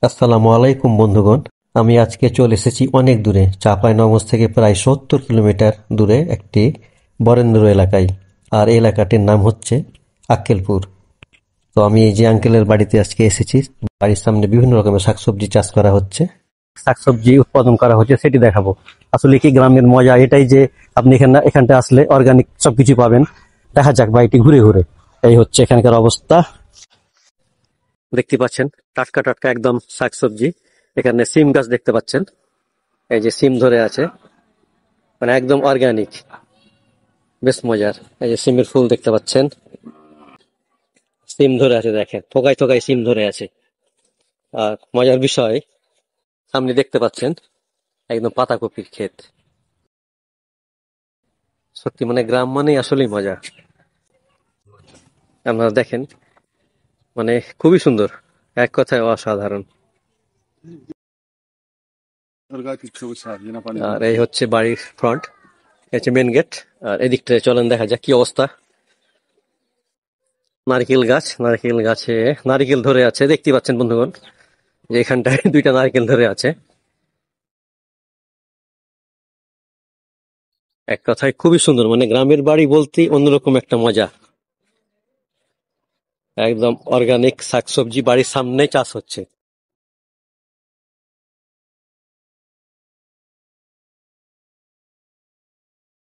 আসসালামু আলাইকুম বন্ধুগণ। আমি আজকে চলে এসেছি অনেক দূরে, চাঁপাইনবাবগঞ্জ থেকে প্রায় 70 কিলোমিটার দূরে একটি বরেন্দ্র এলাকায়। আর এই এলাকাটির নাম হচ্ছে আক্কেলপুর। তো আমি এই যে আঙ্কেলের বাড়িতে আজকে এসেছি, বাড়ির সামনে বিভিন্ন রকমের শাকসবজি চাষ করা হচ্ছে, শাকসবজি উৎপাদন করা হচ্ছে, সেটি দেখাবো। আসলে কি গ্রামের মজা এটাই যে আপনি এখানটা আসলে অর্গানিক সবকিছু পাবেন। দেখা যাক বাড়িটি ঘুরে ঘুরে। এই হচ্ছে এখানকার অবস্থা। দেখতে পাচ্ছেন টাটকা টাটকা একদম শাকসবজি। এখানে সিম গাছ দেখতে পাচ্ছেন, এই যে সিম ধরে আছে, মানে একদম অর্গানিক, বেশ মজার। এই যে সিমের ফুল দেখতে পাচ্ছেন, সিম ধরে আছে, দেখেন থোকায় থোকায় সিম ধরে আছে। আর মজার বিষয়, সামনে দেখতে পাচ্ছেন একদম পাতাকপির ক্ষেত। সত্যি মানে গ্রাম মানে আসলেই মজা। আপনারা দেখেন, মানে খুবই সুন্দর, এক কথায় অসাধারণ। আর এই হচ্ছে বাড়ির ফ্রন্ট, এই হচ্ছে মেন গেট। আর এদিকটায় চলেন দেখা যাক কি অবস্থা। নারকেল গাছ, নারকেল গাছে নারকেল ধরে আছে, দেখতে পাচ্ছেন বন্ধুগণ, যে এখানটায় দুইটা নারকেল ধরে আছে। এক কথায় খুবই সুন্দর, মানে গ্রামের বাড়ি বলতেই অন্যরকম একটা মজা। একদম অর্গানিক শাকসবজি বাড়ির সামনে চাষ হচ্ছে।